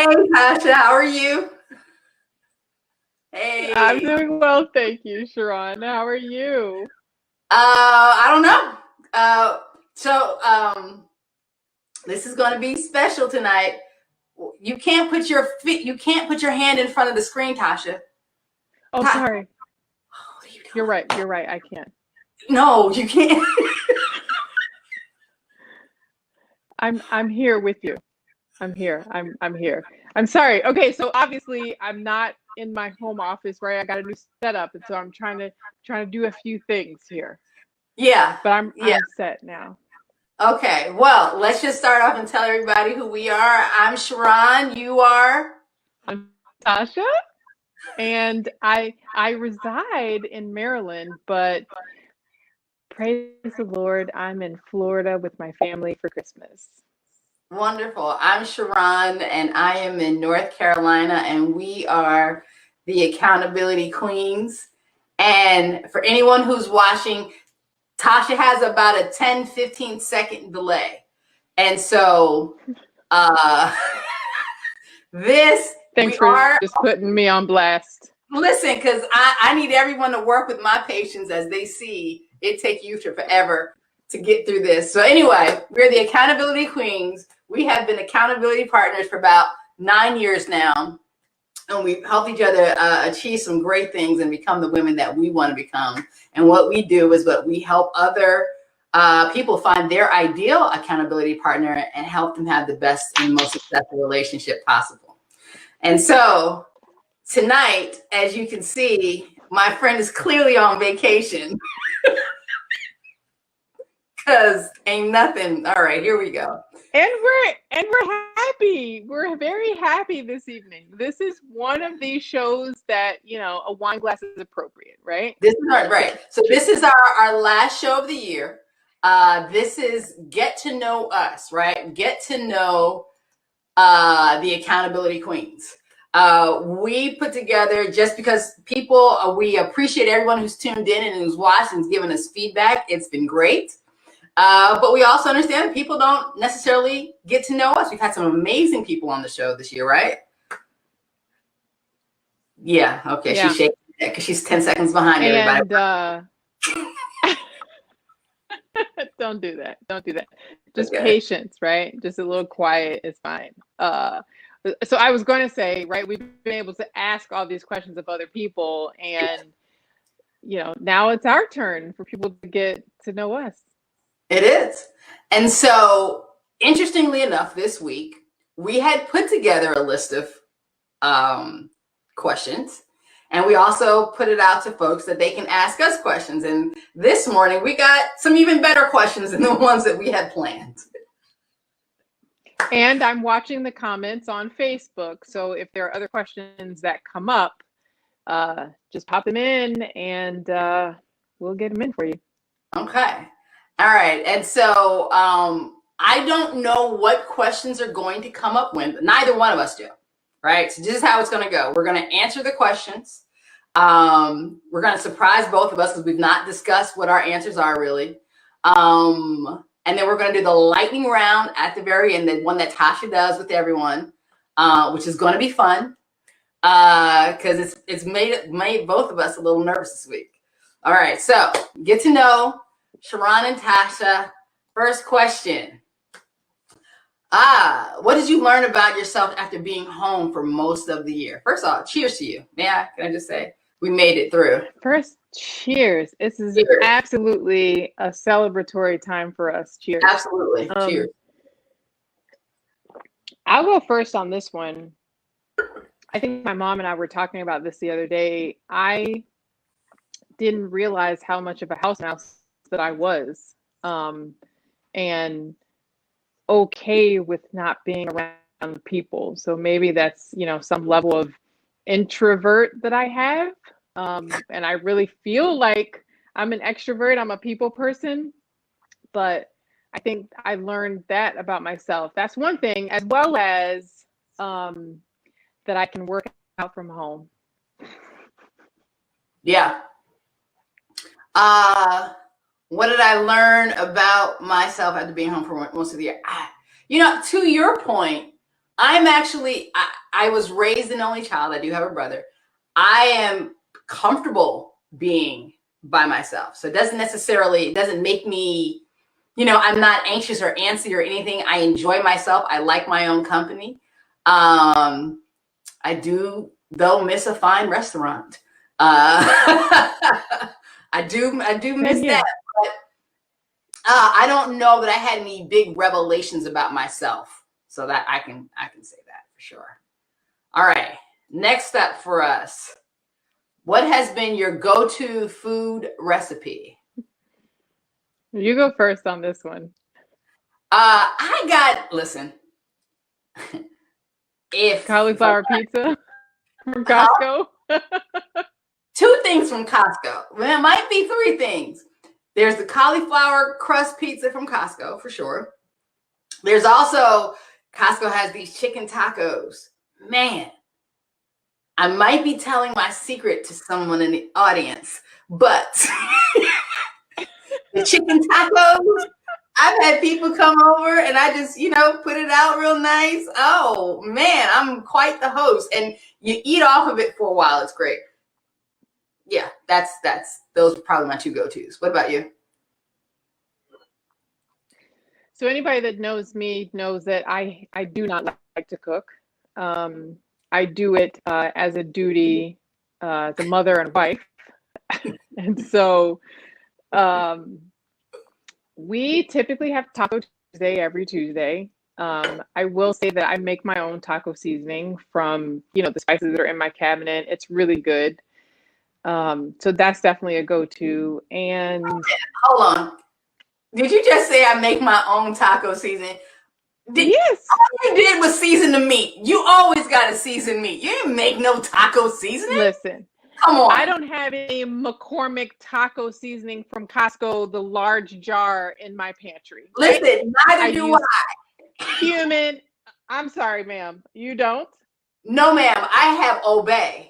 Hey, Tasha, how are you? I'm Hey. doing well, thank you, Sharon. How are you? I don't know. So this is going to be special tonight. You can't put your hand in front of the screen, Tasha. Oh, Ta- sorry. what are you You're doing? right. You're right. I can't. No, you can't. I'm here with you. I'm here. I'm here. I'm sorry. Okay, so obviously I'm not in my home office, right? I got a new setup, and so I'm trying to do a few things here. Yeah, But I'm yeah. I'm set now. Okay. Well, let's just start off and tell everybody who we are. I'm Sharon. You are. I'm Tasha, and I reside in Maryland, but praise the Lord, I'm in Florida with my family for Christmas. Wonderful. I'm Sharon, and I am in North Carolina, and we are the Accountability Queens. And for anyone who's watching, Tasha has about a 10-15 second delay. And so uh this Thanks we for are just putting me on blast. listen, because I need everyone to work with my patients as they see it take you to forever to get through this. So anyway, we're the Accountability Queens. We have been accountability partners for about 9 years now, and we've helped each other achieve some great things and become the women that we want to become. And what we do is what we help other people find their ideal accountability partner and help them have the best and most successful relationship possible. And so tonight, as you can see, my friend is clearly on vacation because ain't nothing. All right, here we go. And we're happy. We're very happy this evening. This is one of these shows that, a wine glass is appropriate, right? This is right. So this is our last show of the year. This is Get to Know Us, right? Get to know the Accountability Queens. We put together, just because people, we appreciate everyone who's tuned in and who's watched and given us feedback. It's been great. But we also understand people don't necessarily get to know us. We've had some amazing people on the show this year, right? Yeah. Okay. Yeah. She's shaking because she's 10 seconds behind everybody. And don't do that. Don't do that. Just Okay. patience, right? Just a little quiet is fine. So I was going to say, right, we've been able to ask all these questions of other people, and now it's our turn for people to get to know us. It is. And so, interestingly enough, this week, we had put together a list of questions. And we also put it out to folks that they can ask us questions. And this morning, we got some even better questions than the ones that we had planned. And I'm watching the comments on Facebook. So if there are other questions that come up, just pop them in and we'll get them in for you. Okay. All right. And so I don't know what questions are going to come up when, neither one of us do. Right. So this is how it's going to go. We're going to answer the questions. We're going to surprise both of us because we've not discussed what our answers are really. And then we're going to do the lightning round at the very end, the one that Tasha does with everyone, which is going to be fun because it's made both of us a little nervous this week. All right, so get to know Sharon and Tasha. First question. What did you learn about yourself after being home for most of the year? First of all, cheers to you. Can I just say we made it through. First, cheers. This is Cheers. Absolutely a celebratory time for us. Cheers. Absolutely. Cheers. I'll go first on this one. I think my mom and I were talking about this the other day. I didn't realize how much of a house mouse that I was, and okay with not being around people. So maybe that's, some level of introvert that I have. And I really feel like I'm an extrovert. I'm a people person, but I think I learned that about myself. That's one thing, as well as that I can work out from home. Yeah. What did I learn about myself after being home for most of the year? To your point, I'm actually, I was raised an only child. I do have a brother. I am comfortable being by myself. So it doesn't make me, I'm not anxious or antsy or anything. I enjoy myself. I like my own company. I do, though, miss a fine restaurant. I do miss that. But I don't know that I had any big revelations about myself. So that I can say that for sure. All right. Next up for us. What has been your go-to food recipe? You go first on this one. Listen, if Cauliflower pizza from Costco. Two things from Costco. Well, it might be three things. There's the cauliflower crust pizza from Costco for sure. There's also, Costco has these chicken tacos. Man, I might be telling my secret to someone in the audience, but the chicken tacos, I've had people come over and I just, put it out real nice. Oh man, I'm quite the host. And you eat off of it for a while. It's great. Yeah, those are probably my two go-tos. What about you? So anybody that knows me knows that I do not like to cook. I do it as a duty, as a mother and wife. And so we typically have Taco Tuesday every Tuesday. I will say that I make my own taco seasoning from, the spices that are in my cabinet. It's really good. So that's definitely a go-to. And hold on. Did you just say I make my own taco seasoning? Yes. All you did was season the meat. You always got to season meat. You didn't make no taco seasoning. Listen. Come on. I don't have any McCormick taco seasoning from Costco, the large jar in my pantry. Right? Listen, neither do I. Cumin. I'm sorry, ma'am. You don't? No, ma'am. I have Obey.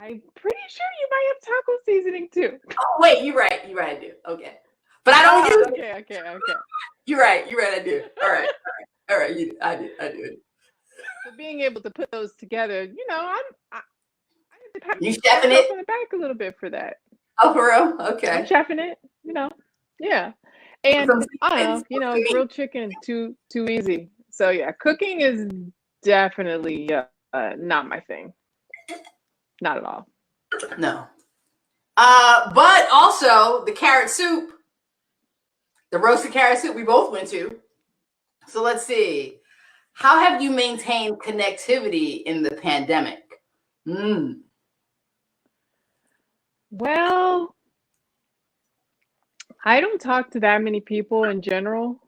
I'm pretty sure you might have taco seasoning too. Oh, wait. You're right. I do. Okay. But I don't use it. Okay. You're right. I do. All right. I do it. So being able to put those together, you chefing it in the back a little bit for that. Oh, for real? Okay. I'm chefing it, yeah. And I don't know, grilled chicken too easy. So yeah, cooking is definitely not my thing. Not at all. No. But also the carrot soup, the roasted carrot soup we both went to. So let's see. How have you maintained connectivity in the pandemic? Well, I don't talk to that many people in general.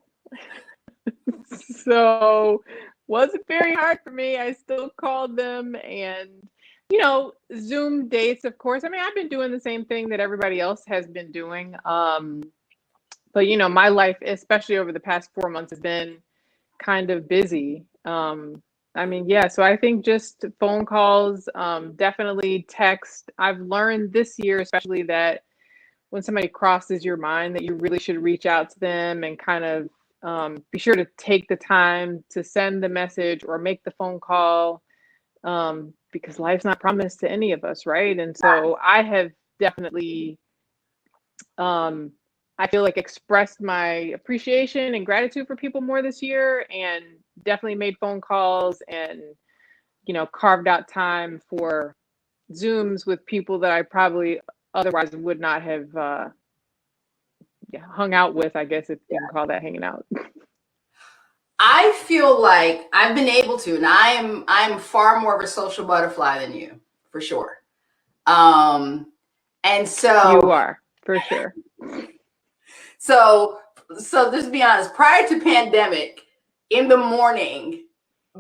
So wasn't very hard for me. I still called them and, Zoom dates, of course. I mean, I've been doing the same thing that everybody else has been doing. But, my life, especially over the past 4 months, has been kind of busy. So I think just phone calls, definitely text. I've learned this year, especially, that when somebody crosses your mind, that you really should reach out to them and kind of be sure to take the time to send the message or make the phone call, because life's not promised to any of us, right? And so I have definitely, I feel like, expressed my appreciation and gratitude for people more this year, and definitely made phone calls and, carved out time for Zooms with people that I probably otherwise would not have hung out with, I guess, if you can call that hanging out. I feel like I've been able to, and I'm far more of a social butterfly than you, for sure. And so you are, for sure. So just to be honest, prior to pandemic, in the morning,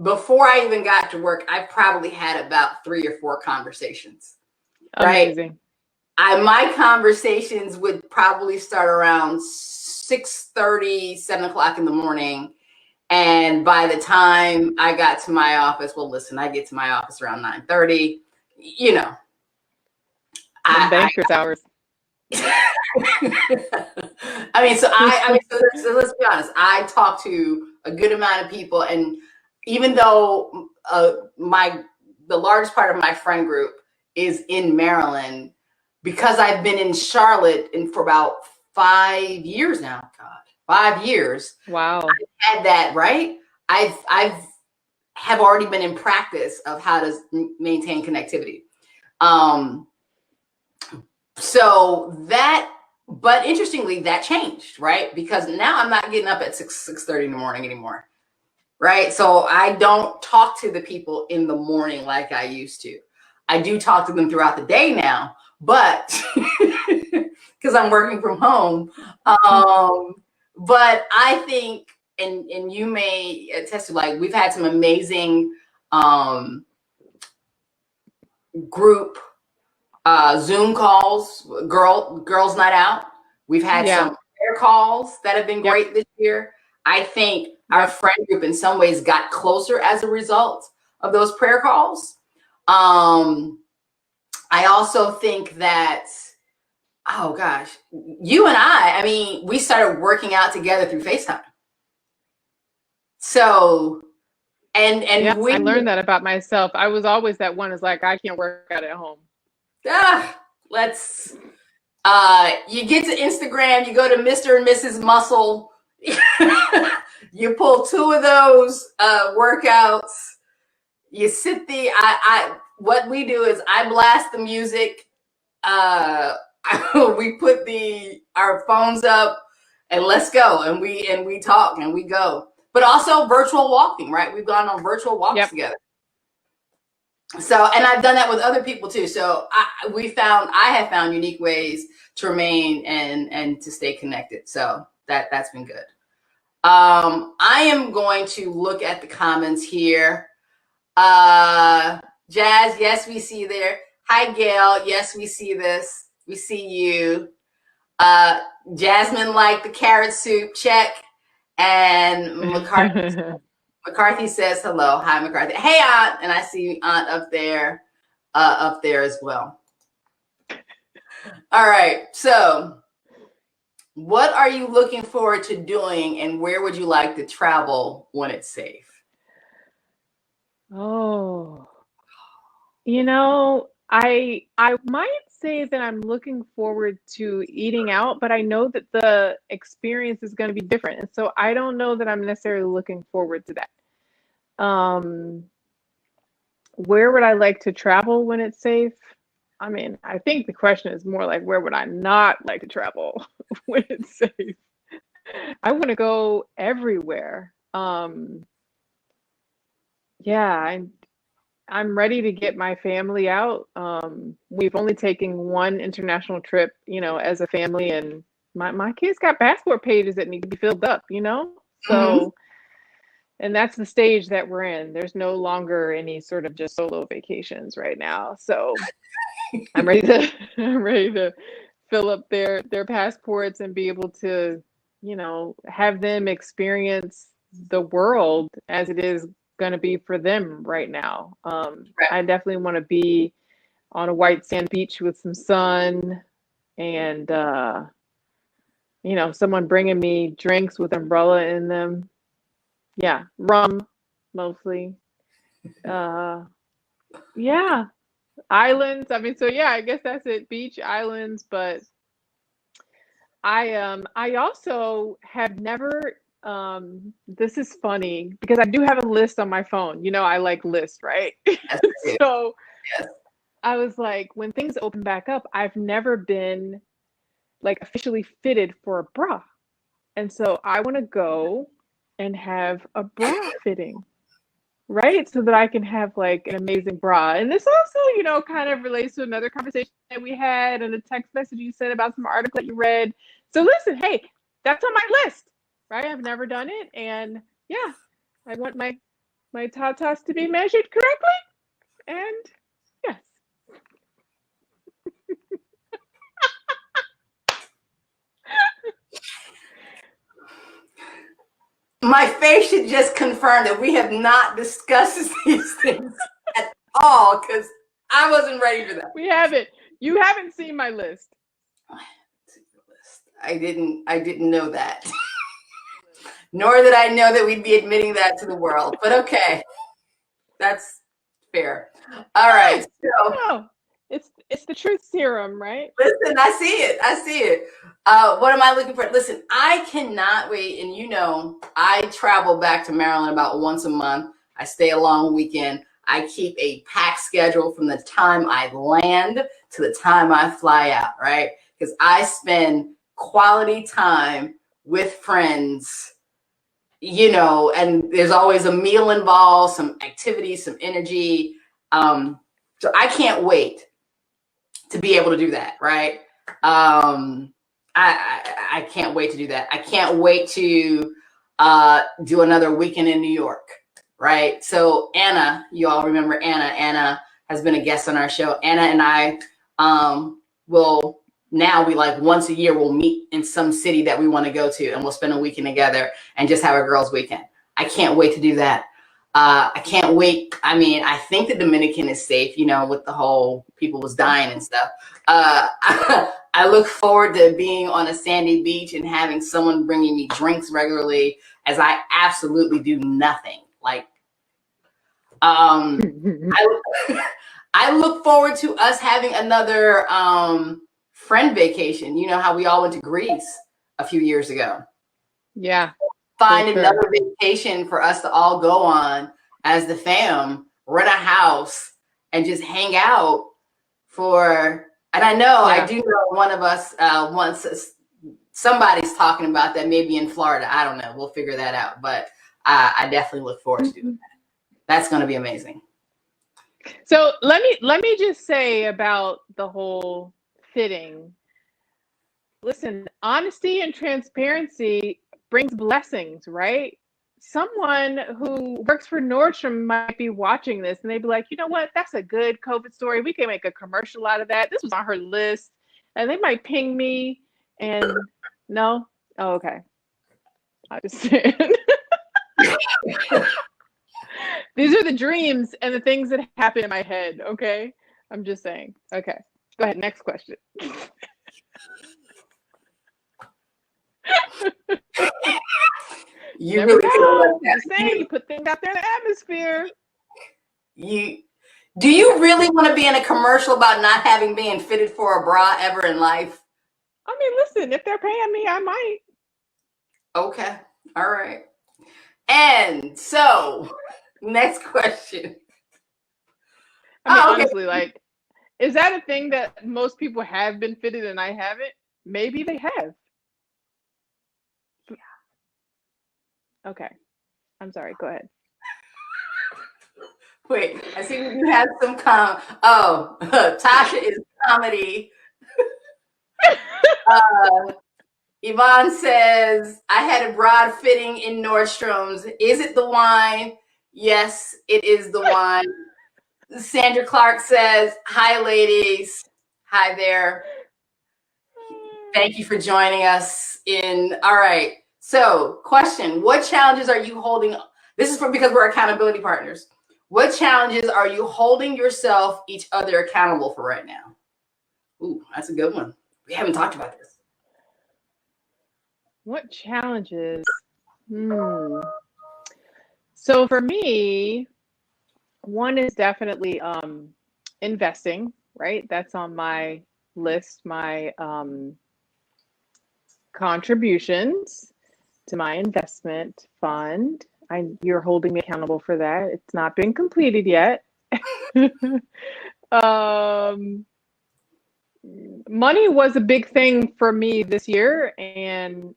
before I even got to work, I probably had about 3 or 4 conversations. Amazing. Right? My conversations would probably start around 6:30, 7 o'clock in the morning. And by the time I got to my office, I get to my office around 9:30, banker's hours. so let's be honest. I talk to a good amount of people. And even though the largest part of my friend group is in Maryland, because I've been in Charlotte for about 5 years now. God, 5 years. Wow. I've had that, right? I've have already been in practice of how to maintain connectivity. So that, but interestingly, that changed, right? Because now I'm not getting up at 6:30 in the morning anymore, right? So I don't talk to the people in the morning like I used to. I do talk to them throughout the day now, but because I'm working from home. But I think, and you may attest to, like, we've had some amazing group Zoom calls, girls night out. We've had some prayer calls that have been great this year. I think our friend group in some ways got closer as a result of those prayer calls. I also think that, oh gosh, you and I mean, we started working out together through FaceTime. So, and I learned that about myself. I was always that one is like, I can't work out at home. Let's, you get to Instagram, you go to Mr. and Mrs. Muscle, you pull 2 of those workouts, you sit there. What we do is I blast the music. We put our phones up and let's go. And we talk and we go, but also virtual walking, right? We've gone on virtual walks together. So, and I've done that with other people too. So I have found unique ways to remain and to stay connected. So that's been good. I am going to look at the comments here. Jazz, yes, we see you there. Hi, Gail. Yes, we see this. We see you. Jasmine liked the carrot soup. Check. And McCarthy says hello. Hi, McCarthy. Hey, Aunt. And I see Aunt up there as well. All right. So what are you looking forward to doing, and where would you like to travel when it's safe? Oh, I might say that I'm looking forward to eating out, but I know that the experience is going to be different. And so I don't know that I'm necessarily looking forward to that. Where would I like to travel when it's safe? I mean, I think the question is more like, where would I not like to travel when it's safe? I want to go everywhere. Yeah, I'm ready to get my family out. We've only taken one international trip, as a family, and my kids got passport pages that need to be filled up, So, and that's the stage that we're in. There's no longer any sort of just solo vacations right now. So I'm ready to fill up their passports and be able to, have them experience the world as it is going to be for them right now. I definitely want to be on a white sand beach with some sun and, someone bringing me drinks with umbrella in them. Yeah, rum mostly. Yeah, islands. I mean, so yeah, I guess that's it. Beach, islands, but I also have never this is funny because I do have a list on my phone. I like lists, right? Yes, So yes. I was like, when things open back up, I've never been like officially fitted for a bra. And so I want to go and have a bra fitting, right? So that I can have like an amazing bra. And this also, kind of relates to another conversation that we had and a text message you sent about some article that you read. So listen, hey, that's on my list, right? I've never done it. And yeah, I want my tatas to be measured correctly. And yes. My face should just confirm that we have not discussed these things at all, because I wasn't ready for that. We haven't. You haven't seen my list. I didn't know that. Nor did I know that we'd be admitting that to the world. But okay, that's fair. All right. So No, it's the truth serum, right? listen, I see it. I see it. What am I looking for? Listen, I cannot wait. And I travel back to Maryland about once a month. I stay a long weekend. I keep a packed schedule from the time I land to the time I fly out, right? Because I spend quality time with friends, and there's always a meal involved, some activity, some energy. So I can't wait to be able to do that, right? I can't wait to do that. I can't wait to do another weekend in New York, right? So Anna, you all remember Anna. Anna has been a guest on our show. Anna and I will now we like once a year we'll meet in some city that we want to go to, and we'll spend a weekend together and just have a girls' weekend. I can't wait to do that. I can't wait. I mean, I think the Dominican is safe, with the whole people was dying and stuff. I look forward to being on a sandy beach and having someone bringing me drinks regularly, as I absolutely do nothing. Like, I, I look forward to us having another friend vacation. You know how we all went to Greece a few years ago. Yeah. Find another vacation for us to all go on as the fam, rent a house, and just hang out and I know, I do know one of us once, somebody's talking about that maybe in Florida. I don't know. We'll figure that out. But I definitely look forward to doing that. That's going to be amazing. So let me just say about the whole fitting. Listen, honesty and transparency brings blessings, right? Someone who works for Nordstrom might be watching this and they'd be like, you know what? That's a good COVID story. We can make a commercial out of that. This was on her list. And they might ping me and no? Oh, okay. I just said. These are the dreams and the things that happen in my head, okay? I'm just saying. Okay. Go ahead. Next question. You never really know. Just saying, you put things out there in the atmosphere. Do you really want to be in a commercial about not having been fitted for a bra ever in life? I mean, listen, if they're paying me, I might. Okay. All right. And so, next question. I mean, honestly, like, is that a thing that most people have been fitted and I haven't? Maybe they have. Okay. I'm sorry. Go ahead. Wait, I see you have some Tasha is comedy. Yvonne says, I had a broad fitting in Nordstrom's. Is it the wine? Yes, it is the wine. Sandra Clark says, hi, ladies. Hi there. Thank you for joining us all right. So question, what challenges are you holding? This is because we're accountability partners. What challenges are you holding yourself, each other accountable for right now? Ooh, that's a good one. We haven't talked about this. What challenges? So for me, one is definitely investing, right? That's on my list, my contributions to my investment fund. You're holding me accountable for that. It's not been completed yet. Money was a big thing for me this year, and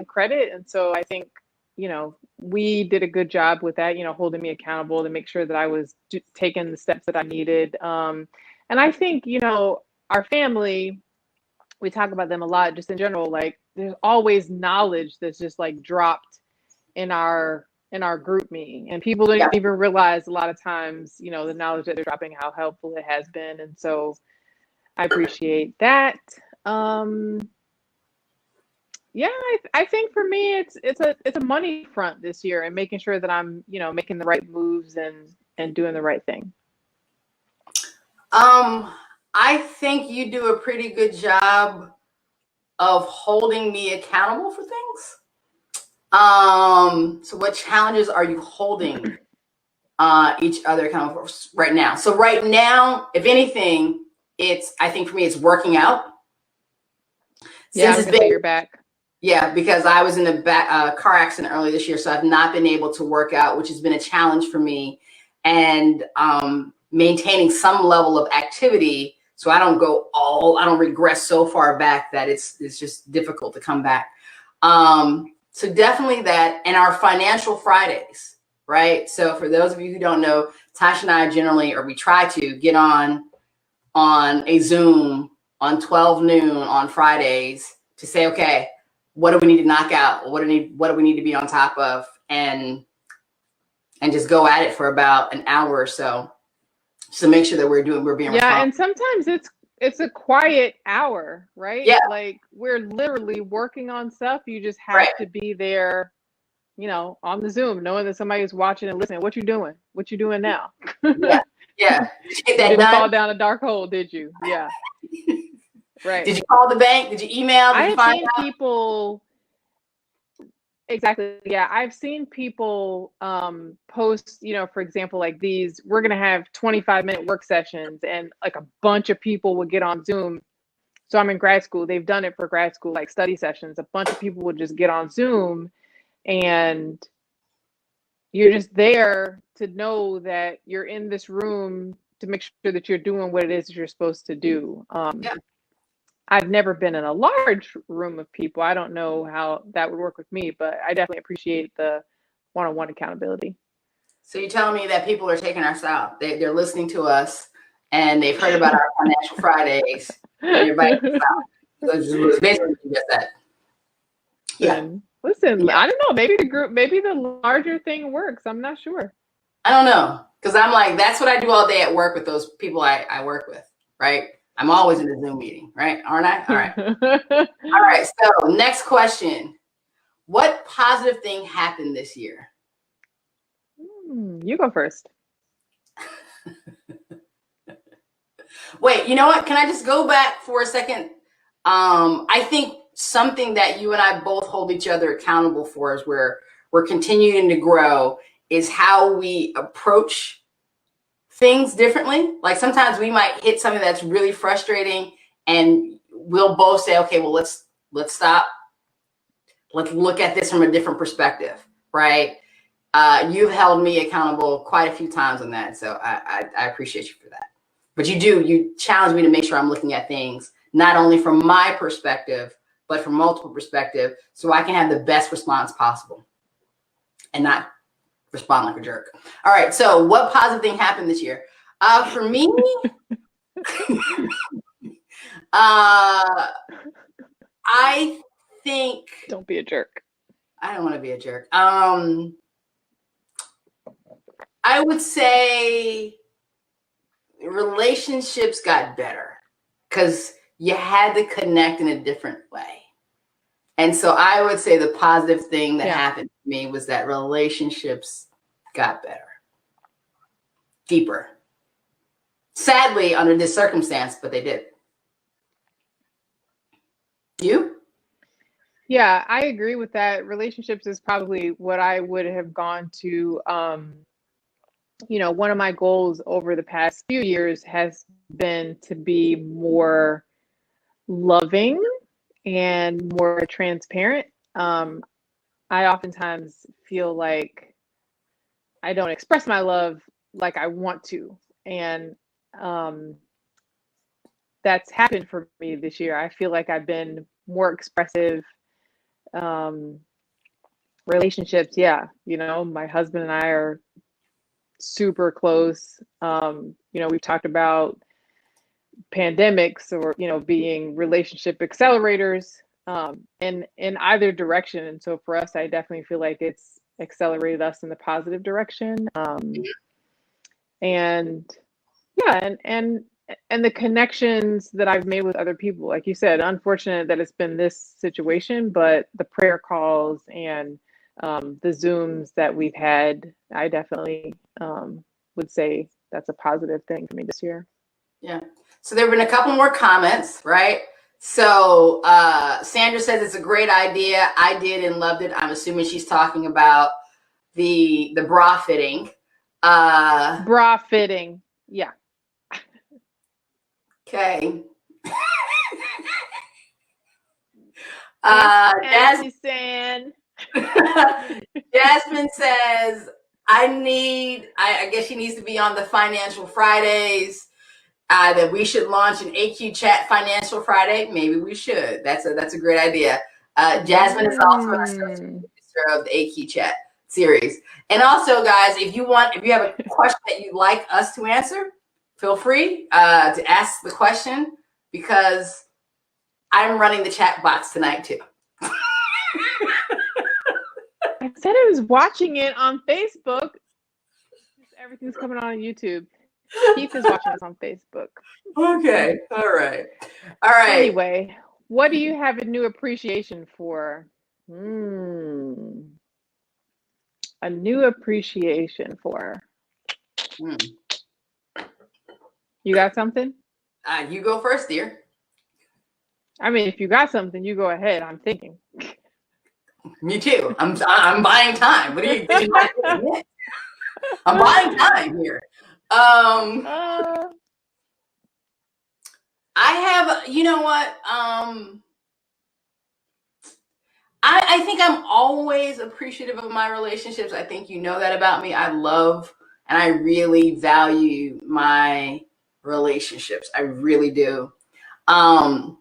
credit. And so I think, we did a good job with that, holding me accountable to make sure that I was taking the steps that I needed. And I think, our family, we talk about them a lot just in general, like there's always knowledge that's just like dropped in our group me, and people don't even realize a lot of times, the knowledge that they're dropping, how helpful it has been. And so I appreciate that. I think for me, it's a money front this year, and making sure that I'm, making the right moves and doing the right thing. I think you do a pretty good job of holding me accountable for things. So what challenges are you holding each other accountable for right now? So right now, if anything, I think for me, it's working out. Yeah, Since I'm it's gonna say been, you're back. yeah, because I was in a car accident earlier this year, so I've not been able to work out, which has been a challenge for me, and maintaining some level of activity so I don't regress so far back that it's just difficult to come back. So definitely that, and our financial Fridays, right? So for those of you who don't know, Tasha and I generally, or we try to get on a Zoom on 12 noon on Fridays to say, okay, what do we need to knock out? What do we need to be on top of? And just go at it for about an hour or so to make sure that we're being Yeah, responsible. and sometimes it's a quiet hour, right? Yeah. Like we're literally working on stuff. You just have Right. to be there, on the Zoom, knowing that somebody is watching and listening. What you doing? What you doing now? Yeah. Yeah. Did you get You that didn't done? fall down a dark hole, did you? Yeah. Right. Did you call the bank? Did you email? Did I you have find seen out? people exactly. Yeah, I've seen people post, for example, like these, we're gonna have 25-minute work sessions, and like a bunch of people would get on Zoom. So I'm in grad school. They've done it for grad school, like study sessions. A bunch of people would just get on Zoom, and you're just there to know that you're in this room to make sure that you're doing what it is that you're supposed to do. Yeah. I've never been in a large room of people. I don't know how that would work with me, but I definitely appreciate the one-on-one accountability. So you're telling me that people are taking our style. They're listening to us and they've heard about our financial Fridays and they're biting us out. So it's basically just that. Yeah. Listen, Yeah. I don't know. Maybe the larger thing works. I'm not sure. I don't know. Because I'm like, that's what I do all day at work with those people I work with, right? I'm always in a Zoom meeting, right? Aren't I? All right. All right. So next question. What positive thing happened this year? You go first. Wait, you know what? Can I just go back for a second? I think something that you and I both hold each other accountable for is where we're continuing to grow is how we approach things differently. Like sometimes we might hit something that's really frustrating and we'll both say, okay, well, let's stop. Let's look at this from a different perspective, right? You've held me accountable quite a few times on that. So I appreciate you for that. But you challenge me to make sure I'm looking at things, not only from my perspective, but from multiple perspectives, so I can have the best response possible and not respond like a jerk. All right. So what positive thing happened this year? For me, I think, Don't be a jerk. I don't want to be a jerk. I would say relationships got better because you had to connect in a different way. And so I would say the positive thing that happened to me was that relationships got better, deeper. Sadly, under this circumstance, but they did. You? Yeah, I agree with that. Relationships is probably what I would have gone to. One of my goals over the past few years has been to be more loving and more transparent. I oftentimes feel like I don't express my love like I want to. And that's happened for me this year. I feel like I've been more expressive. Relationships, yeah. My husband and I are super close. We've talked about pandemics or, being relationship accelerators in either direction. And so for us, I definitely feel like it's accelerated us in the positive direction. And yeah, and the connections that I've made with other people, like you said, unfortunate that it's been this situation, but the prayer calls and the Zooms that we've had, I definitely would say that's a positive thing for me this year. Yeah. So there have been a couple more comments, right? So Sandra says it's a great idea. I did and loved it. I'm assuming she's talking about the bra fitting. Bra fitting. Yeah. Okay. Auntie San. Jasmine says, I guess she needs to be on the Financial Fridays. That we should launch an AQ Chat Financial Friday. Maybe we should. That's a great idea. Jasmine is also an associate producer of the AQ Chat series. And also, guys, if you have a question that you'd like us to answer, feel free to ask the question, because I'm running the chat box tonight too. I said I was watching it on Facebook. Everything's coming on YouTube. Keith is watching us on Facebook. Okay. All right. Anyway, what do you have a new appreciation for? A new appreciation for. You got something? You go first, dear. I mean, if you got something, you go ahead. I'm thinking. Me too. I'm buying time. What are you doing? I'm buying time here. I have, you know what? I think I'm always appreciative of my relationships. I think you know that about me. I love and I really value my relationships. I really do. But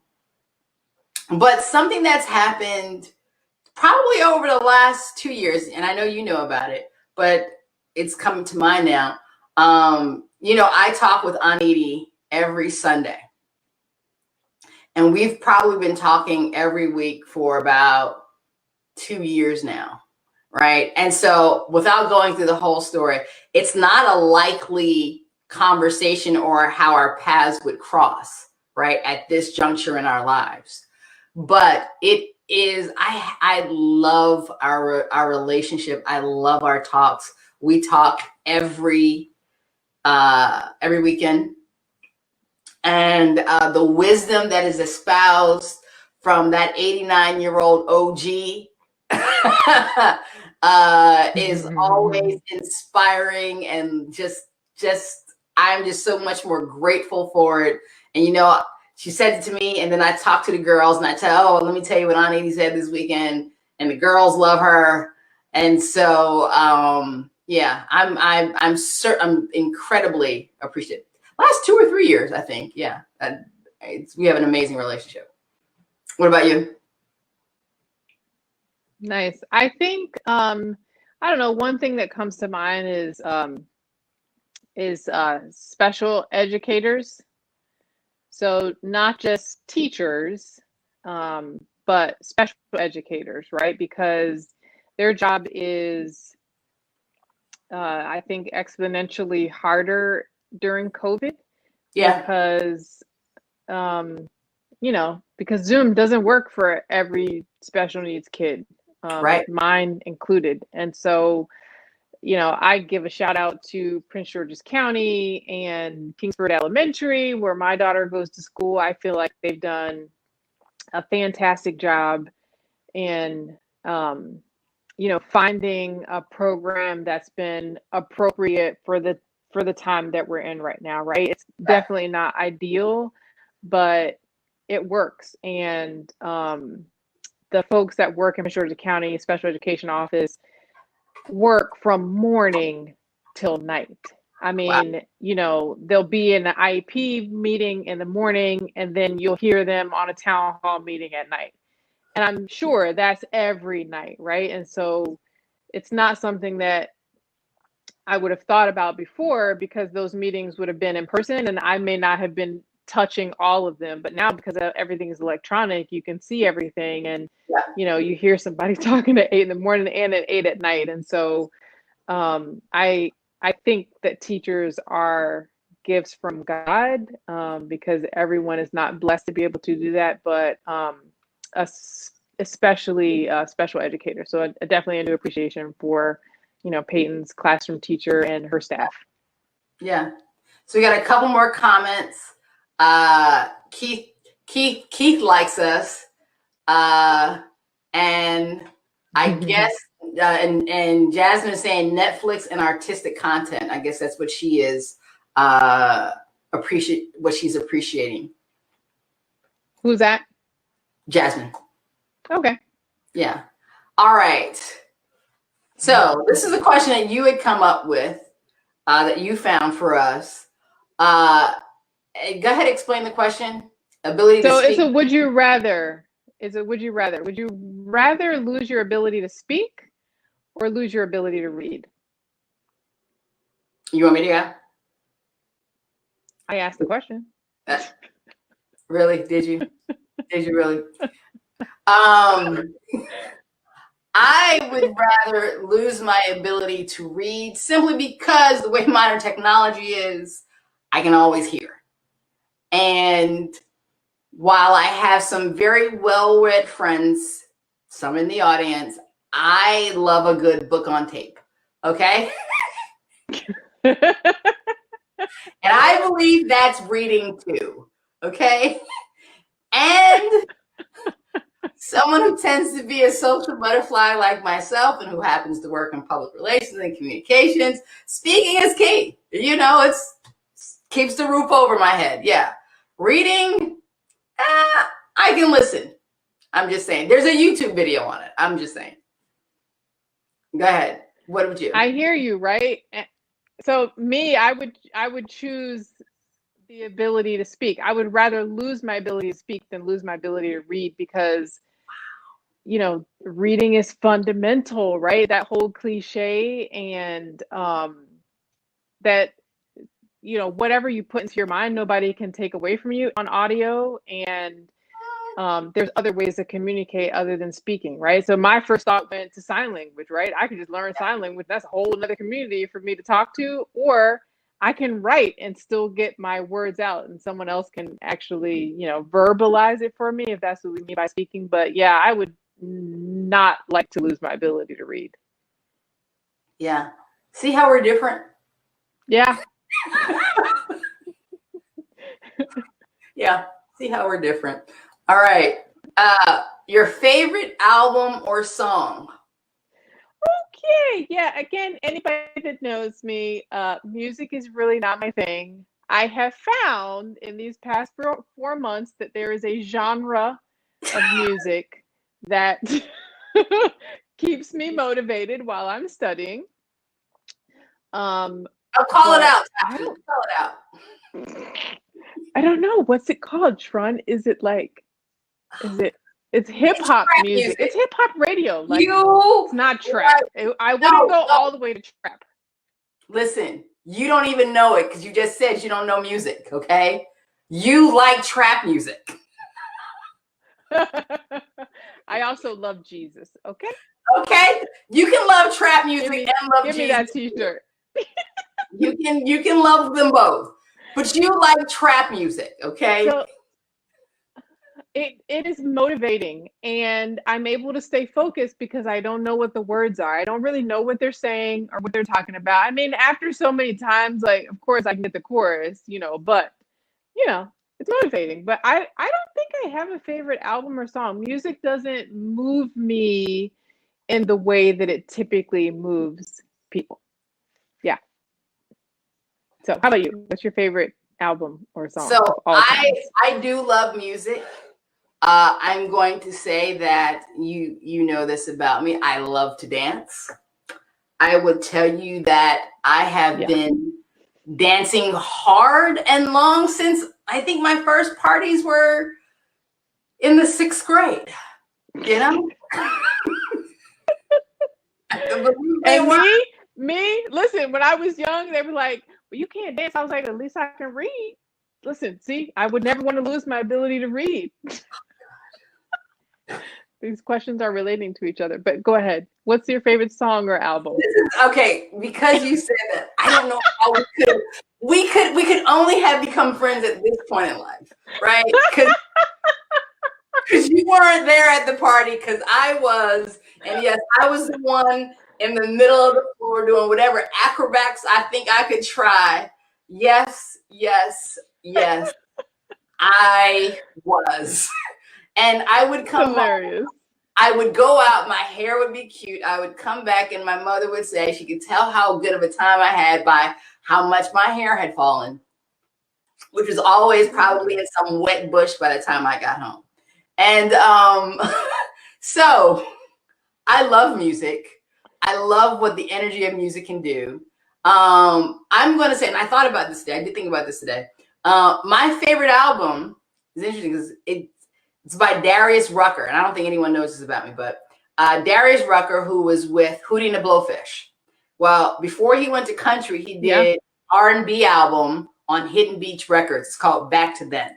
something that's happened probably over the last 2 years, and I know you know about it, but it's coming to mind now. I talk with Aniti every Sunday. And we've probably been talking every week for about 2 years now, right? And so without going through the whole story, it's not a likely conversation or how our paths would cross, right, at this juncture in our lives. But it is, I love our relationship. I love our talks. We talk every weekend. And the wisdom that is espoused from that 89-year-old OG is always inspiring, and just I'm just so much more grateful for it. And she said it to me, and then I talked to the girls, and I tell, let me tell you what Aunt said this weekend, and the girls love her. And so I'm incredibly appreciative. Last 2 or 3 years, I think. Yeah, we have an amazing relationship. What about you? Nice. I think I don't know. One thing that comes to mind is special educators. So not just teachers, but special educators, right? Because their job is, I think, exponentially harder during COVID. Yeah. Because Zoom doesn't work for every special needs kid, right, mine included. And so, I give a shout out to Prince George's County and Kingsford Elementary, where my daughter goes to school. I feel like they've done a fantastic job in, finding a program that's been appropriate for the time that we're in right now, right? It's definitely not ideal, but it works. And the folks that work in Prince George's County Special Education Office work from morning till night. I mean, they'll be in an IEP meeting in the morning, and then you'll hear them on a town hall meeting at night. And I'm sure that's every night, right? And so it's not something that I would have thought about before, because those meetings would have been in person and I may not have been touching all of them. But now, because everything is electronic, you can see everything, and you hear somebody talking at 8 in the morning and at 8 at night. And so I think that teachers are gifts from God, because everyone is not blessed to be able to do that, but especially special educators. So definitely a new appreciation for Peyton's classroom teacher and her staff. Yeah. So we got a couple more comments. Keith Keith likes us, and I guess and Jasmine is saying Netflix and artistic content. I guess that's what she is she's appreciating. Who's that? Jasmine. Okay. Yeah. All right. So this is a question that you had come up with that you found for us. Go ahead, explain the question. Ability to speak. So it's a would you rather. Would you rather lose your ability to speak or lose your ability to read? You want me to go? I asked the question. Really? Did you? Did you really? I would rather lose my ability to read simply because the way modern technology is, I can always hear. And while I have some very well-read friends, some in the audience, I love a good book on tape. Okay? And I believe that's reading too. Okay? And someone who tends to be a social butterfly like myself and who happens to work in public relations and communications, speaking is key. You know, it's keeps the roof over my head. Yeah. Reading, I can listen. I'm just saying. There's a YouTube video on it. I'm just saying. Go ahead. What would you? I hear you, right? So me, I would choose the ability to speak. I would rather lose my ability to speak than lose my ability to read because, you know, reading is fundamental, right? That whole cliche, and that, you know, whatever you put into your mind, nobody can take away from you on audio. And there's other ways to communicate other than speaking, right? So my first thought went to sign language, right? I could just learn sign language. That's a whole another community for me to talk to. Or I can write and still get my words out, and someone else can actually, you know, verbalize it for me if that's what we mean by speaking. But yeah, I would not like to lose my ability to read. Yeah. See how we're different? Yeah. Yeah. See how we're different. All right. Your favorite album or song? Okay. Yeah. Again, anybody that knows me, music is really not my thing. I have found in these past 4 months that there is a genre of music that keeps me motivated while I'm studying. I'll call it out. I don't, Call it out. I don't know. What's it called, Tron? Is it like, it's hip hop music. It's hip hop radio. Like, it's not trap. I wouldn't go all the way to trap. Listen, you don't even know it because you just said you don't know music, okay? You like trap music. I also love Jesus, okay? Okay? You can love trap music and love Jesus. Give me that t-shirt. You can love them both. But you like trap music, okay? So it is motivating, and I'm able to stay focused because I don't know what the words are. I don't really know what they're saying or what they're talking about. I mean, after so many times, like, of course I can get the chorus, you know, but you know, it's motivating. But I don't think I have a favorite album or song. Music doesn't move me in the way that it typically moves people. Yeah. So how about you? What's your favorite album or song? So I do love music. I'm going to say that you know this about me. I love to dance. I would tell you that I have been dancing hard and long since I think my first parties were in the 6th grade. You know? And me, listen, when I was young, they were like, well, you can't dance. I was like, at least I can read. Listen, see, I would never want to lose my ability to read. These questions are relating to each other, but go ahead. What's your favorite song or album? Okay, because you said that, I don't know how we could only have become friends at this point in life, right? Because you weren't there at the party, because I was, and yes, I was the one in the middle of the floor doing whatever acrobats I think I could try. Yes, yes, yes. I was. And I would come Hilarious. home. I would go out. My hair would be cute. I would come back, and my mother would say she could tell how good of a time I had by how much my hair had fallen, which was always probably in some wet bush by the time I got home. And so I love music. I love what the energy of music can do. I'm going to say, and I thought about this today. I did think about this today. My favorite album is interesting because it's by Darius Rucker, and I don't think anyone knows this about me, but Darius Rucker, who was with Hootie and the Blowfish. Well, before he went to country, he did R&B album on Hidden Beach Records. It's called Back to Then.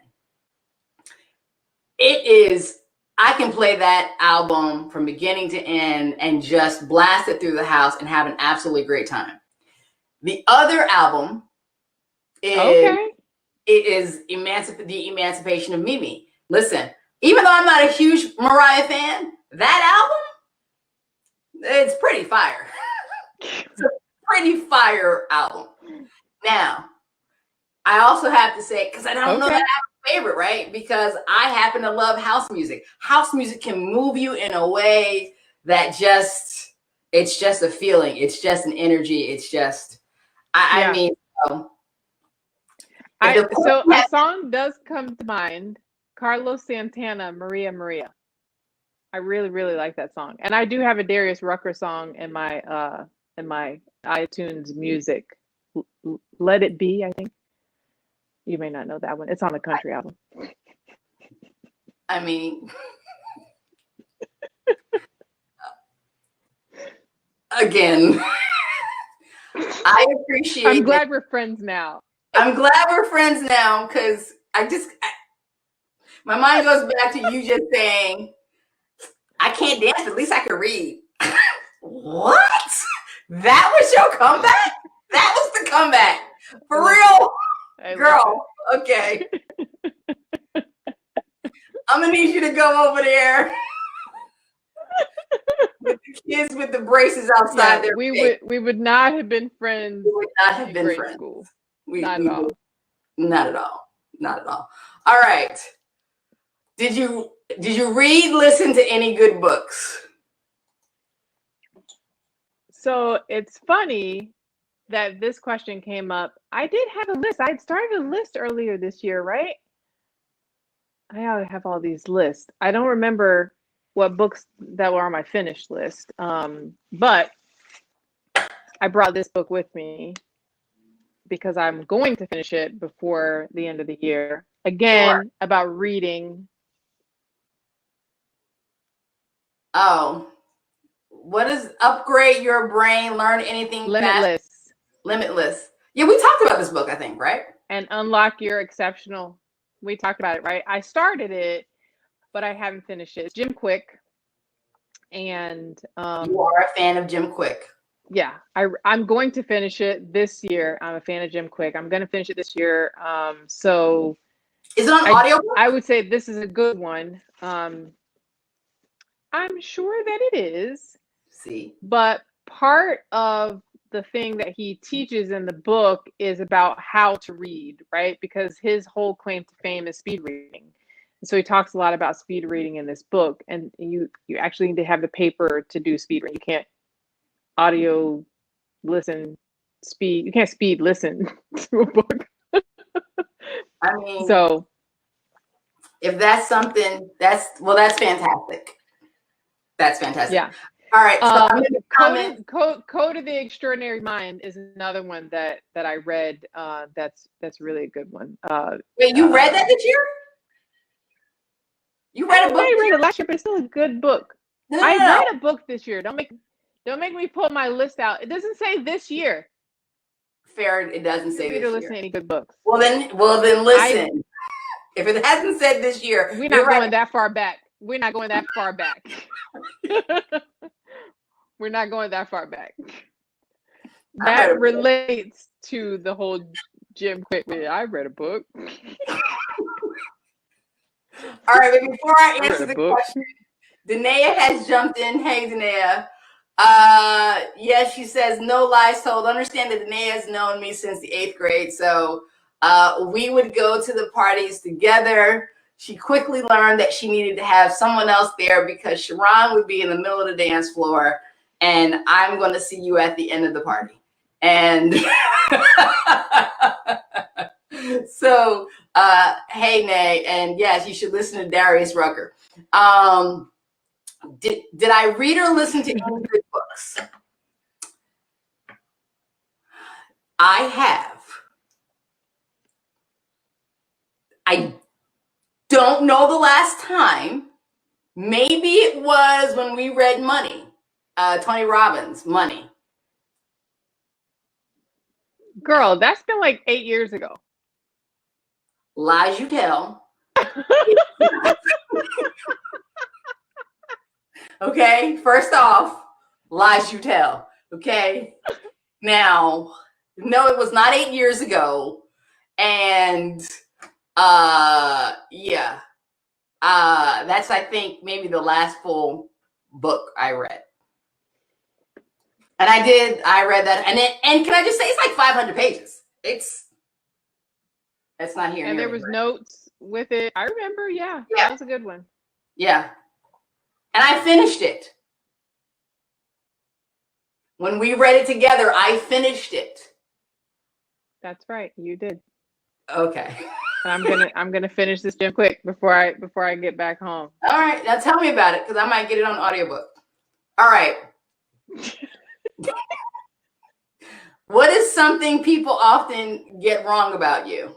It is, I can play that album from beginning to end and just blast it through the house and have an absolutely great time. The other album is The Emancipation of Mimi. Listen, even though I'm not a huge Mariah fan, that album, it's pretty fire. It's a pretty fire album. Now, I also have to say, because I don't know that I have a favorite, right? Because I happen to love house music. House music can move you in a way that it's just a feeling. It's just an energy. It's just, I mean, so a song does come to mind. Carlos Santana, Maria Maria. I really, really like that song. And I do have a Darius Rucker song in my iTunes music. Let It Be, I think. You may not know that one. It's on the country album. I mean, again, I appreciate I'm glad we're friends now. I'm glad we're friends now because my mind goes back to you just saying, I can't dance, at least I can read. What? That was your comeback? That was the comeback. For real? Girl, okay. I'm going to need you to go over there with the kids with the braces outside their face. We would not have been friends. We would not have been friends. School. Not at all. Not at all. Not at all. All right. Did you listen to any good books? So it's funny that this question came up. I did have a list. I started a list earlier this year, right? I have all these lists. I don't remember what books that were on my finished list. But I brought this book with me because I'm going to finish it before the end of the year. Again, about reading. Oh, what is Upgrade Your Brain, Learn Anything Limitless. Fast? Limitless. Yeah, we talked about this book, I think, right? And Unlock Your Exceptional. We talked about it, right? I started it, but I haven't finished it. It's Jim Quick. And you are a fan of Jim Quick. Yeah, I'm going to finish it this year. I'm a fan of Jim Quick. I'm going to finish it this year. So is it on audio? I would say this is a good one. I'm sure that it is. See, but part of the thing that he teaches in the book is about how to read, right? Because his whole claim to fame is speed reading. So he talks a lot about speed reading in this book, and you actually need to have the paper to do speed reading. You can't audio listen speed. You can't speed listen to a book. I mean, so if that's something, that's fantastic. That's fantastic. Yeah. All right. So I'm going to comment. Code of the Extraordinary Mind is another one that I read. That's really a good one. Wait, you read that this year? You read a book? I read it last year, but it's still a good book. I read a book this year. Don't make me pull my list out. It doesn't say this year. Fair. It doesn't say this year. Listen to any good books. Well then listen. If it hasn't said this year, we're not going that far back. We're not going that far back. We're not going that far back. That relates to the whole Jim Quick. I read a book. All right, but before I answer the question, Danae has jumped in. Hey, Danae. Yes, she says, no lies told. Understand that Danae has known me since the 8th grade. So We would go to the parties together. She quickly learned that she needed to have someone else there because Sharon would be in the middle of the dance floor and I'm going to see you at the end of the party. And so, hey, Nay, and yes, you should listen to Darius Rucker. Did I read or listen to any good books? I have. I don't know the last time. Maybe it was when we read Money, Tony Robbins, Money. Girl, that's been like 8 years ago. Lies you tell. Okay, first off, lies you tell. Okay, now, no, it was not 8 years ago, and yeah, that's I think maybe the last full book I read, and I read that, and can I just say it's like 500 pages. That's not here. And there was notes with it. I remember, yeah, that was a good one. Yeah. And I finished it. When we read it together, I finished it. That's right, you did. Okay. And I'm gonna finish this gym quick before I get back home. All right, now tell me about it because I might get it on audiobook. All right. What is something people often get wrong about you?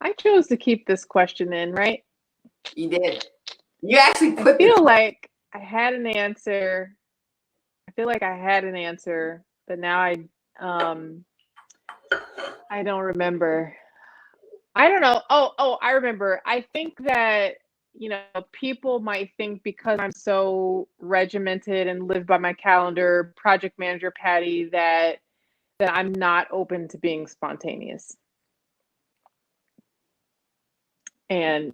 I chose to keep this question in, right? You did. You actually put I feel like I had an answer. I feel like I had an answer, but now I don't remember. I don't know. Oh, I remember. I think that, people might think because I'm so regimented and live by my calendar, project manager Patty, that I'm not open to being spontaneous. And,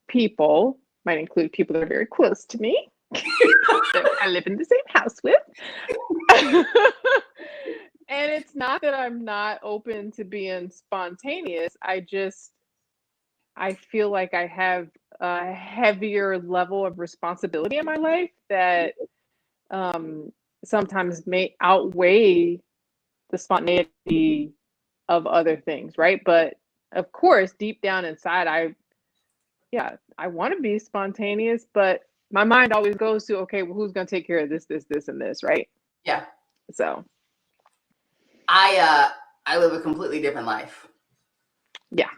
people might include people that are very close to me that I live in the same house with. And it's not that I'm not open to being spontaneous. I feel like I have a heavier level of responsibility in my life that sometimes may outweigh the spontaneity of other things, right? But of course, deep down inside, I want to be spontaneous, but my mind always goes to, okay, well, who's going to take care of this, and this, right? Yeah. So I live a completely different life. Yeah.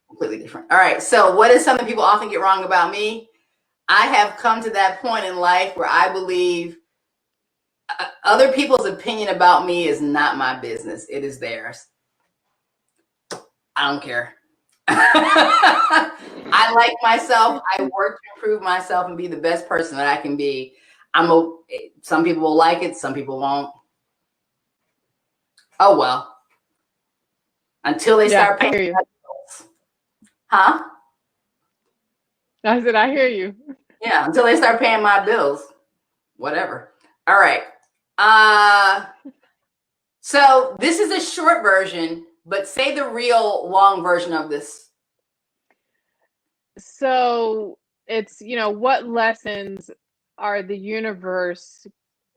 Completely different. All right. So what is something people often get wrong about me? I have come to that point in life where I believe other people's opinion about me is not my business. It is theirs. I don't care. I like myself. I work to improve myself and be the best person that I can be. Some people will like it. Some people won't. Oh, well. Until they start paying. I hear you. Huh? I said, I hear you. Yeah, until they start paying my bills. Whatever. All right. So this is a short version, but say the real long version of this. So it's, what lessons are the universe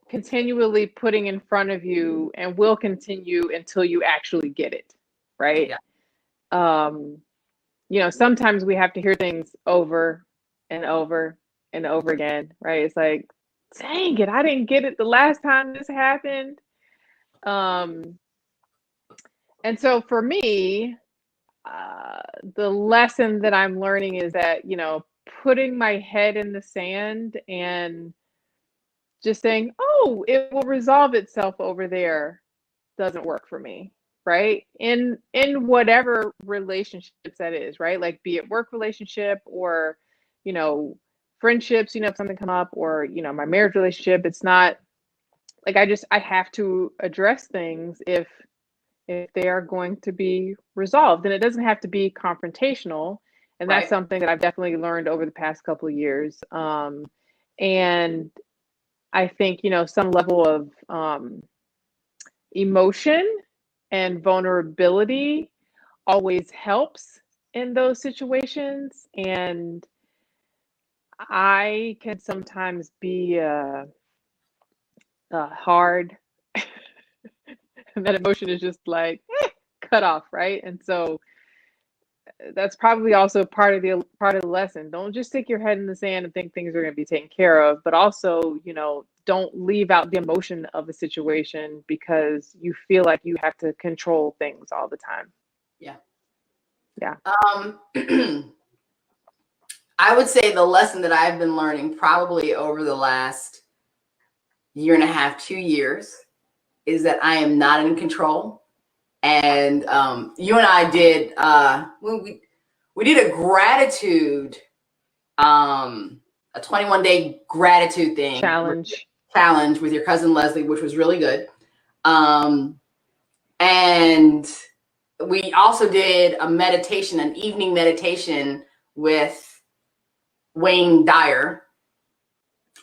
continually putting in front of you and will continue until you actually get it, right? Yeah. Sometimes we have to hear things over and over and over again, right? It's like, dang it, I didn't get it the last time this happened. And so for me, the lesson that I'm learning is that, putting my head in the sand and just saying, oh, it will resolve itself over there doesn't work for me, right? In whatever relationships that is, right? Like be it work relationship or, friendships, if something come up or, my marriage relationship, it's not like I have to address things if they are going to be resolved. And it doesn't have to be confrontational. And that's something that I've definitely learned over the past couple of years. And I think, some level of emotion and vulnerability always helps in those situations. And I can sometimes be hard. That emotion is just like cut off, right? And so that's probably also part of the lesson. Don't just stick your head in the sand and think things are going to be taken care of, but also, don't leave out the emotion of a situation because you feel like you have to control things all the time. Yeah. Yeah. I would say the lesson that I've been learning probably over the last year and a half, 2 years, is that I am not in control. And you and I did we did a gratitude, a 21-day gratitude thing Challenge with your cousin Leslie, which was really good. And we also did a meditation, an evening meditation with Wayne Dyer,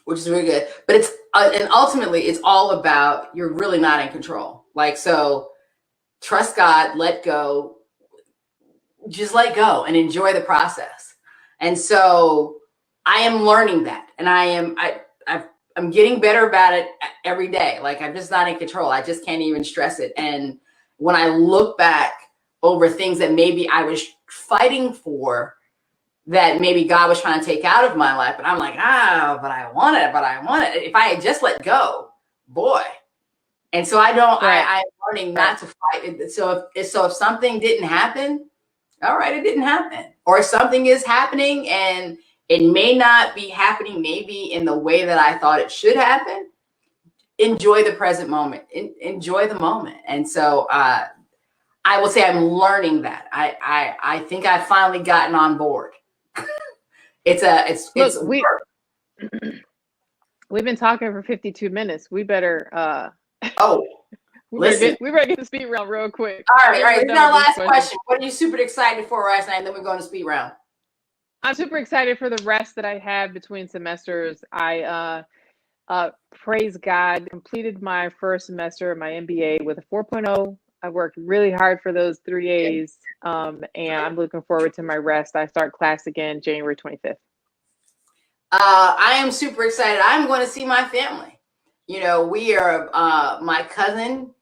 which is really good. But it's and ultimately it's all about, you're really not in control. Like, so trust God, let go, just let go and enjoy the process. And so I am learning that, and I'm getting better about it every day. Like, I'm just not in control. I just can't even stress it. And when I look back over things that maybe I was fighting for, that maybe God was trying to take out of my life, but I'm like, but I want it. If I had just let go, boy. And so I'm learning not to fight. So if something didn't happen, all right, it didn't happen. Or if something is happening and it may not be happening maybe in the way that I thought it should happen, enjoy the present moment. Enjoy the moment. And so I will say I'm learning that. I think I've finally gotten on board. We've been talking for 52 minutes. We better we better get the speed round real quick. All right. Now, last question. What are you super excited for right now? And then we're going to speed round. I'm super excited for the rest that I have between semesters. I praise God, completed my first semester of my MBA with a 4.0. I worked really hard for those 3 A's, and I'm looking forward to my rest. I start class again January 25th. I am super excited. I'm going to see my family. We are, my cousin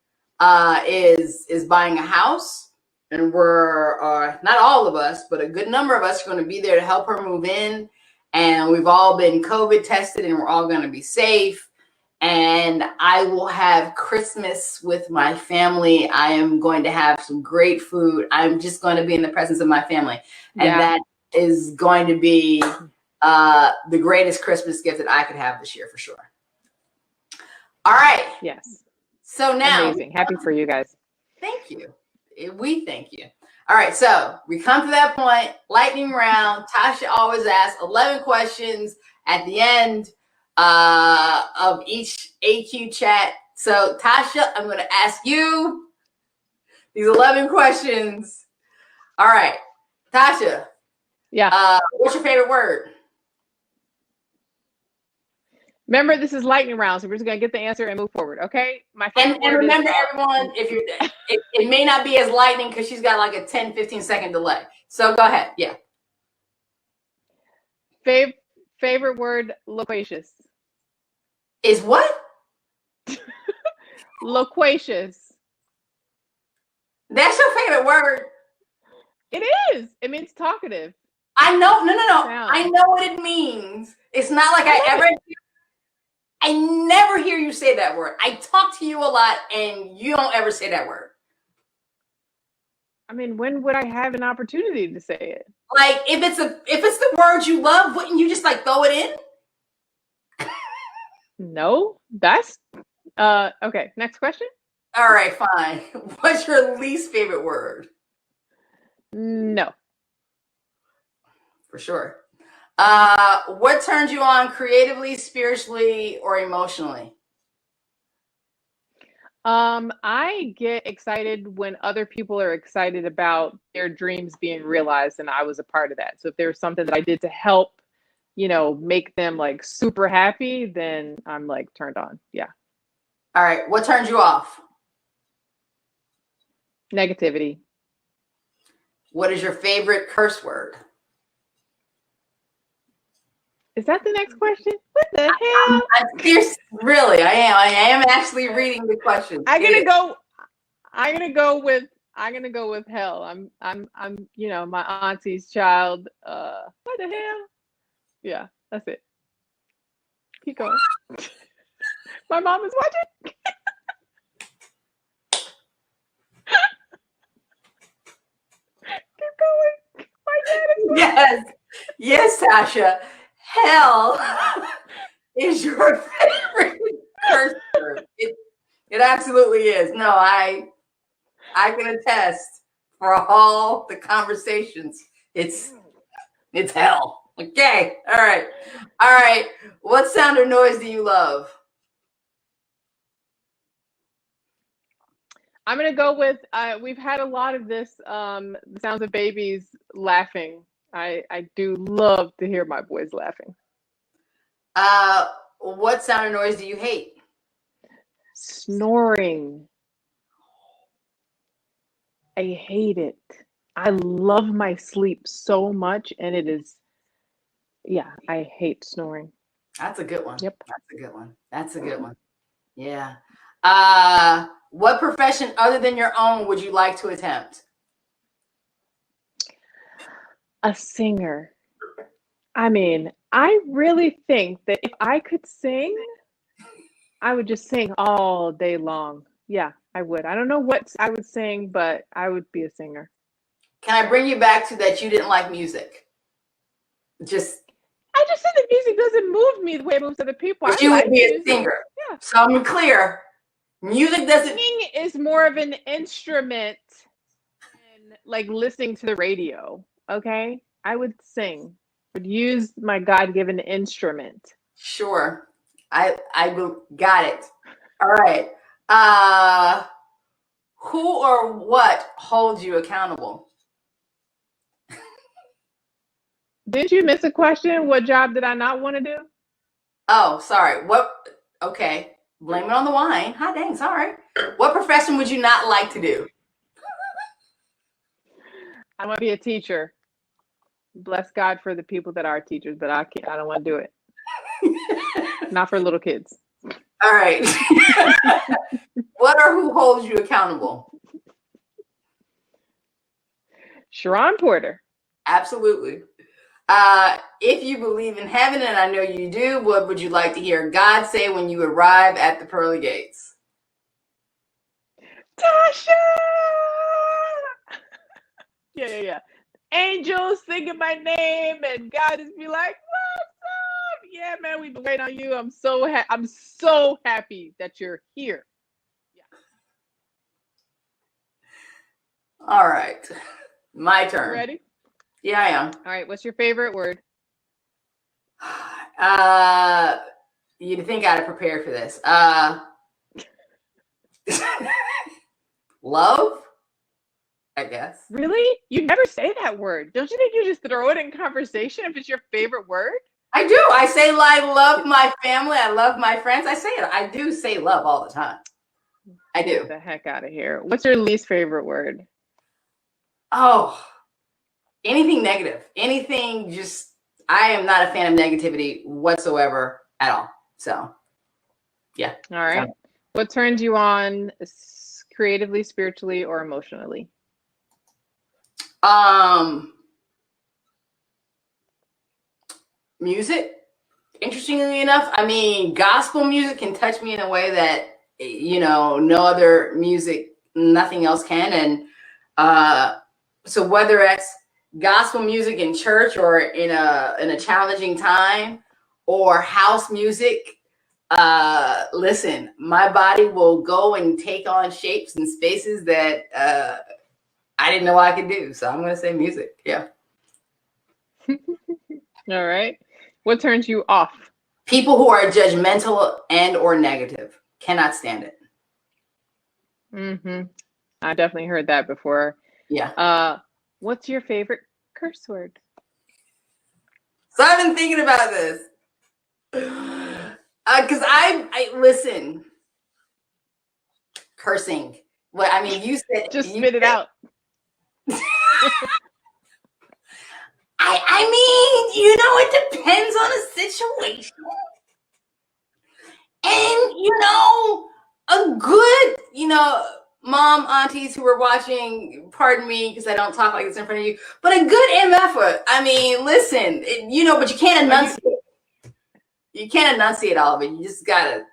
is buying a house, and we're not all of us, but a good number of us are going to be there to help her move in. And we've all been COVID tested, and we're all going to be safe. And I will have Christmas with my family. I am going to have some great food. I'm just going to be in the presence of my family. And that is going to be the greatest Christmas gift that I could have this year, for sure. All right. Yes. So now, amazing. Happy for you guys. Thank you. We thank you. All right. So we come to that point. Lightning round. Tasha always asks 11 questions at the end of each AQ chat. So Tasha, I'm going to ask you these 11 questions. All right. Tasha. Yeah. What's your favorite word? Remember, this is lightning round, so we're just gonna get the answer and move forward, okay? My favorite and remember, everyone, if you're, it may not be as lightning because she's got like a 10-15 second delay. So go ahead. Yeah. Favorite word, loquacious. Is what? Loquacious. That's your favorite word? It is. It means talkative. I know. No. I know what it means. It's not like I never hear you say that word. I talk to you a lot, and you don't ever say that word. I mean, when would I have an opportunity to say it? Like, if it's the word you love, wouldn't you just like throw it in? No, that's okay. Next question. All right, fine. What's your least favorite word? No. For sure. What turns you on creatively, spiritually, or emotionally? I get excited when other people are excited about their dreams being realized, and I was a part of that. So if there's something that I did to help make them like super happy, then I'm like turned on. Yeah. All right. What turns you off? Negativity. What is your favorite curse word? Is that the next question? What the hell? Really, I am. I am actually reading the question. I'm gonna go with hell. I'm my auntie's child. What the hell? Yeah, that's it. Keep going. My mom is watching. Keep going. My dad is watching. Yes, Sasha. Hell is your favorite curse word. It absolutely is. No, I can attest for all the conversations. It's hell. Okay. All right. What sound or noise do you love? I'm gonna go with we've had a lot of this the sounds of babies laughing. I do love to hear my boys laughing. What sound or noise do you hate? Snoring. I hate it. I love my sleep so much, and I hate snoring. That's a good one. Yep. That's a good one. Yeah. What profession other than your own would you like to attempt? A singer. I mean, I really think that if I could sing, I would just sing all day long. Yeah, I would. I don't know what I would sing, but I would be a singer. Can I bring you back to that you didn't like music? I just said that music doesn't move me the way it moves other people. But you would be a singer. Yeah. So I'm clear. Music doesn't. Singing is more of an instrument than like listening to the radio. Okay, I would sing. Would use my God-given instrument. Sure, I got it. All right. Who or what holds you accountable? Did you miss a question? What job did I not want to do? Oh, sorry. What? Okay. Blame it on the wine. Hot dang, sorry. What profession would you not like to do? I want to be a teacher. Bless God for the people that are teachers, but I don't want to do it. Not for little kids. All right. What or who holds you accountable? Sharon Porter. Absolutely. If you believe in heaven, and I know you do, what would you like to hear God say when you arrive at the pearly gates? Tasha! Yeah. Angels singing my name, and God just be like, "What's up? Yeah, man, we've been waiting on you. I'm so happy that you're here." Yeah. All right, my turn. You ready? Yeah, I am. All right. What's your favorite word? You'd think I'd have prepared for this. Love, I guess. Really? You never say that word. Don't you think you just throw it in conversation if it's your favorite word? I do. I say I love my family. I love my friends. I say it. I do say love all the time. I do. Get the heck out of here. What's your least favorite word? Oh, anything negative. Anything just, I am not a fan of negativity whatsoever at all. So, yeah. All right. So. What turns you on creatively, spiritually, or emotionally? Music. Interestingly enough, I mean, gospel music can touch me in a way that, no other music, nothing else can. And so whether it's gospel music in church or in a challenging time, or house music, listen, my body will go and take on shapes and spaces that I didn't know I could do. So I'm going to say music. Yeah. All right. What turns you off? People who are judgmental and or negative. Cannot stand it. Mm-hmm. I definitely heard that before. Yeah. What's your favorite curse word? So I've been thinking about this. Because I listen, cursing. Well, I mean, you said just spit it out. I mean, it depends on the situation. And, a good, mom, aunties who are watching, pardon me, because I don't talk like this in front of you, but a good MFer. I mean, listen, but you can't enunciate. You can't enunciate all of it. You just got to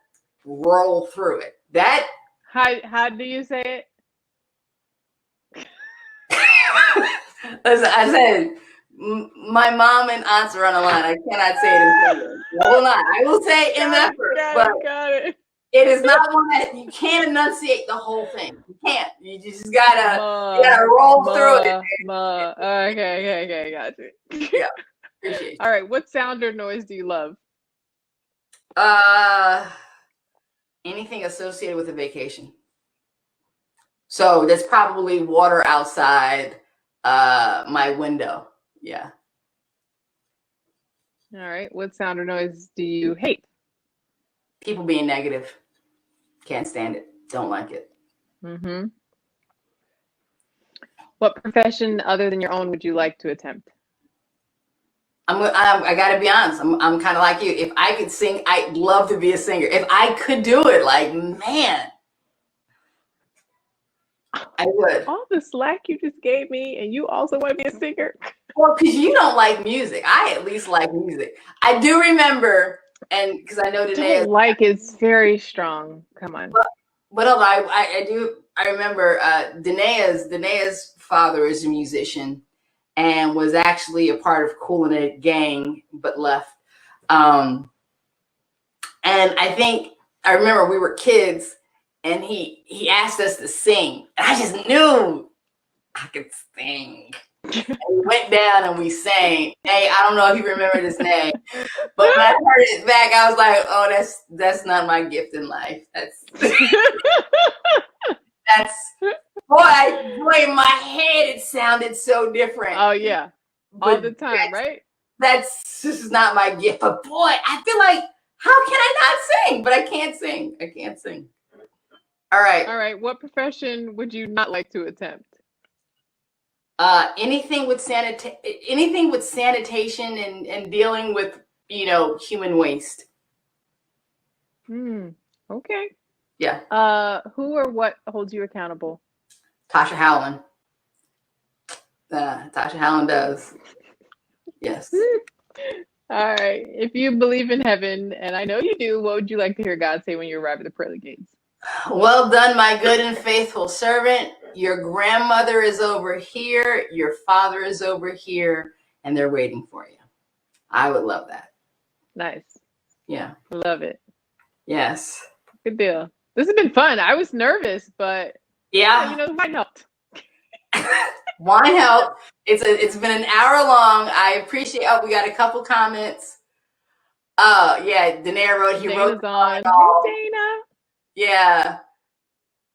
roll through it. That. How do you say it? Listen, I said, my mom and aunts are on the line. I cannot say it in front of them. I will not. I will say MFer, but got it. it is not one that you can't enunciate the whole thing. You can't. You just gotta roll through it. Okay, got you. Yeah, appreciate you. All right, what sound or noise do you love? Anything associated with a vacation. So there's probably water outside my window. Yeah. All right, what sound or noise do you hate? People being negative. Can't stand it. Don't like it. Mm-hmm. What profession other than your own would you like to attempt? I gotta be honest. I'm kind of like you. If I could sing, I'd love to be a singer. If I could do it, like, man, I would. All the slack you just gave me, and you also want to be a singer? Well, because you don't like music. I at least like music. I do remember, and because I know Danae is very strong. Come on. But I remember Danae's father is a musician and was actually a part of Kool & the Gang, but left. And I remember we were kids and he asked us to sing. And I just knew I could sing. And we went down and we sang. Hey, I don't know if you remember this name, but when I heard it back, I was like, "Oh, that's not my gift in life. That's boy, in my head it sounded so different. Oh yeah, all the time, right? That's just not my gift. But boy, I feel like, how can I not sing? But I can't sing. All right. What profession would you not like to attempt? Anything with sanitation and dealing with human waste. Okay. Yeah. Who or what holds you accountable? Tasha Howland. Tasha Howland does. Yes. All right. If you believe in heaven, and I know you do, what would you like to hear God say when you arrive at the pearly gates? Well done, my good and faithful servant. Your grandmother is over here. Your father is over here, and they're waiting for you. I would love that. Nice. Yeah. Love it. Yes. Good deal. This has been fun. I was nervous, but yeah, wine helped. Wine helped. It's been an hour long. I appreciate. Oh, we got a couple comments. Yeah, Danae wrote. He Dana's wrote on. Hey, Dana. Yeah.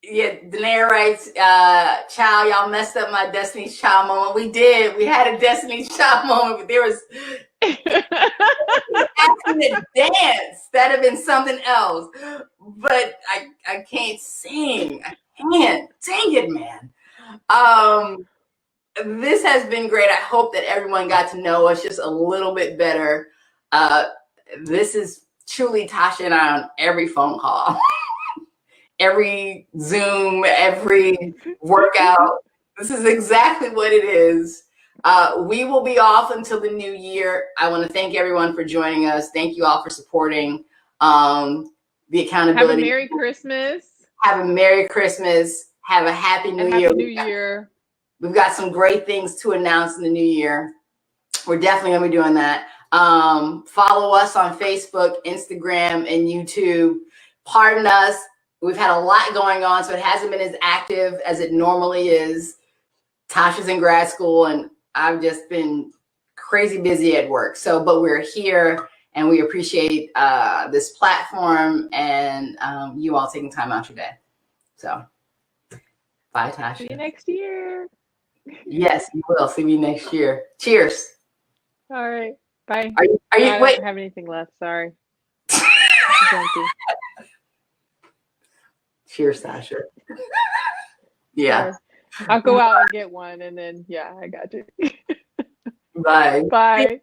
Yeah, Danae writes, child, y'all messed up my Destiny's Child moment. We did. We had a Destiny's Child moment, but there was asking to dance. That'd have been something else. But I can't sing. I can't. Dang it, man. This has been great. I hope that everyone got to know us just a little bit better. This is truly Tasha and I on every phone call. Every Zoom, every workout. This is exactly what it is. We will be off until the new year. I want to thank everyone for joining us. Thank you all for supporting the accountability. Have a Merry Christmas. Have a Merry Christmas. Have a Happy New Year. Happy New Year. We've got some great things to announce in the new year. We're definitely going to be doing that. Follow us on Facebook, Instagram, and YouTube. Pardon us. We've had a lot going on, so it hasn't been as active as it normally is. Tasha's in grad school, and I've just been crazy busy at work. But we're here, and we appreciate this platform and you all taking time out your day. So, bye, Tasha. See you next year. Yes, you will. See me next year. Cheers. All right. Bye. Are I you, don't wait. have anything left. Sorry. It's empty. Cheers, Sasha. Yeah. Sorry. I'll go out and get one and then, yeah, I got you. Bye. Bye.